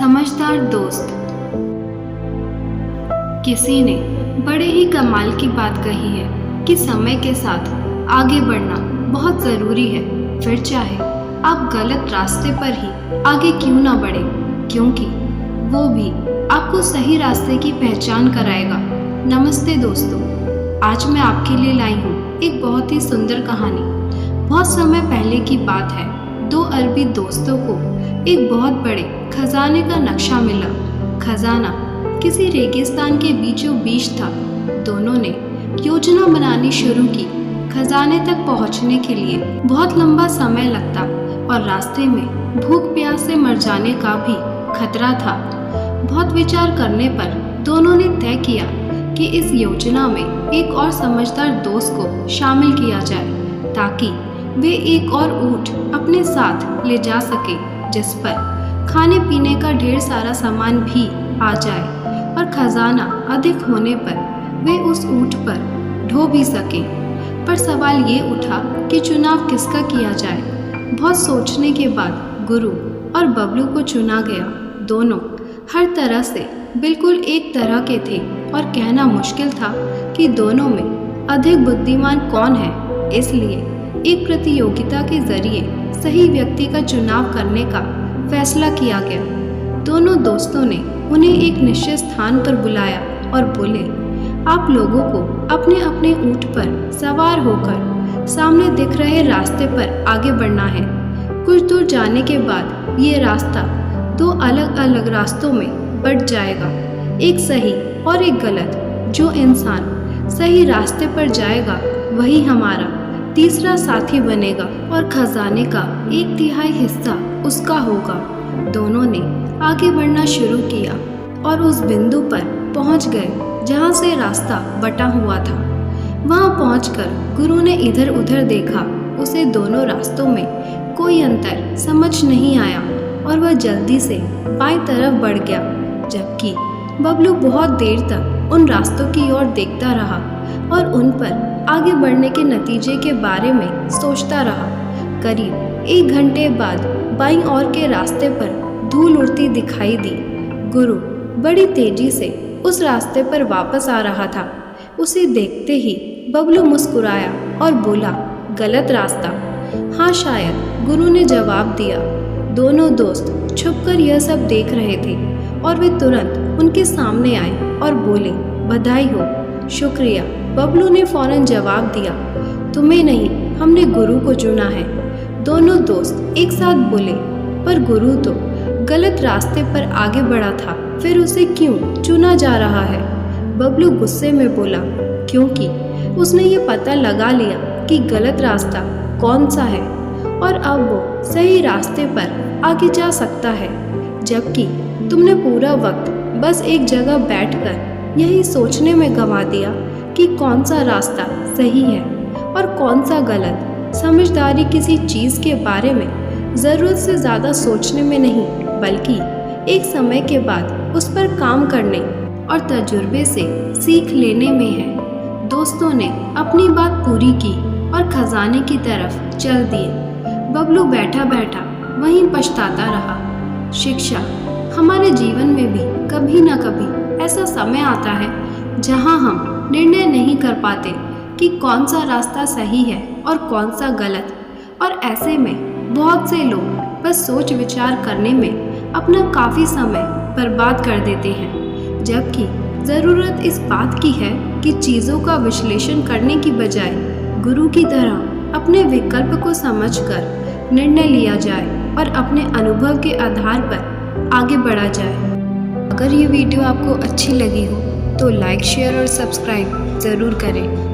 समझदार दोस्त। किसी ने बड़े ही कमाल की बात कही है कि समय के साथ आगे बढ़ना बहुत ज़रूरी है, फिर चाहे आप गलत रास्ते पर ही आगे क्यों ना बढ़े, क्योंकि वो भी आपको सही रास्ते की पहचान कराएगा। नमस्ते दोस्तों, आज मैं आपके लिए लाई हूँ एक बहुत ही सुंदर कहानी। बहुत समय पहले की बात है, दो अरबी दोस्तों को एक बहुत बड़े खजाने का नक्शा मिला। खजाना किसी रेगिस्तान के बीचों बीच था। दोनों ने योजना बनानी शुरू की। खजाने तक पहुंचने के लिए बहुत लंबा समय लगता और रास्ते में भूख प्यास से मर जाने का भी खतरा था। बहुत विचार करने पर दोनों ने तय किया कि इस योजना में एक और समझदार दोस्त को शामिल किया जाए, ताकि वे एक और ऊँट अपने साथ ले जा सके, जिस पर खाने पीने का ढेर सारा सामान भी आ जाए और खजाना अधिक होने पर वे उस ऊँट पर ढो भी सकें। पर सवाल ये उठा कि चुनाव किसका किया जाए। बहुत सोचने के बाद गुरु और बबलू को चुना गया। दोनों हर तरह से बिल्कुल एक तरह के थे और कहना मुश्किल था कि दोनों में अधिक बुद्धिमान कौन है। इसलिए एक प्रतियोगिता के जरिए सही व्यक्ति का चुनाव करने का फैसला किया गया। दोनों दोस्तों ने उन्हें एक निश्चित स्थान पर बुलाया और बोले, आप लोगों को अपने अपने ऊँट पर सवार होकर सामने दिख रहे रास्ते पर आगे बढ़ना है। कुछ दूर जाने के बाद ये रास्ता दो अलग अलग रास्तों में बंट जाएगा, एक सही और एक गलत। जो इंसान सही रास्ते पर जाएगा वही हमारा तीसरा साथी बनेगा और खजाने का 1/3 हिस्सा उसका होगा। दोनों ने आगे बढ़ना शुरू किया और उस बिंदु पर पहुंच गए जहां से रास्ता बटा हुआ था। वहां पहुंचकर गुरु ने इधर उधर देखा। उसे दोनों रास्तों में कोई अंतर समझ नहीं आया और वह जल्दी से बाईं तरफ बढ़ गया, जबकि बबलू बहुत देर तक उन रास्तों की ओर देखता रहा और उन पर आगे बढ़ने के नतीजे के बारे में सोचता रहा। करीब 1 घंटे बाद बाईं ओर के रास्ते पर धूल उड़ती दिखाई दी। गुरु बड़ी तेजी से उस रास्ते पर वापस आ रहा था। उसे देखते ही बबलू मुस्कुराया और बोला, गलत रास्ता। हाँ शायद, गुरु ने जवाब दिया। दोनों दोस्त छुपकर यह सब देख रहे थे और वे तुरंत उनके सामने आए और बोले, बधाई हो। शुक्रिया, बबलू ने फौरन जवाब दिया। तुम्हें नहीं, हमने गुरु को चुना है। दोनों दोस्त एक साथ बोले, पर गुरु तो गलत रास्ते पर आगे बढ़ा था, फिर उसे क्यों चुना जा रहा है? बबलू गुस्से में बोला, क्योंकि उसने ये पता लगा लिया कि गलत रास्ता कौन सा है और अब वो सही रास्ते पर आगे जा सकता है, जबकि तुमने पूरा वक्त बस एक जगह बैठकर यही सोचने में गंवा दिया कि कौन सा रास्ता सही है और कौन सा गलत। समझदारी किसी चीज़ के बारे में ज़रूरत से ज़्यादा सोचने में नहीं, बल्कि एक समय के बाद उस पर काम करने और तजुर्बे से सीख लेने में है। दोस्तों ने अपनी बात पूरी की और खजाने की तरफ चल दिए। बबलू बैठा बैठा वहीं पछताता रहा। शिक्षा हमारे जीवन में भी कभी ना कभी ऐसा समय आता है जहां हम निर्णय नहीं कर पाते कि कौन सा रास्ता सही है और कौन सा गलत, और ऐसे में बहुत से लोग बस सोच विचार करने में अपना काफ़ी समय बर्बाद कर देते हैं, जबकि ज़रूरत इस बात की है कि चीज़ों का विश्लेषण करने की बजाय गुरु की तरह अपने विकल्प को समझकर निर्णय लिया जाए और अपने अनुभव के आधार पर आगे बढ़ा जाए। अगर ये वीडियो आपको अच्छी लगी हो तो लाइक, शेयर और सब्सक्राइब ज़रूर करें।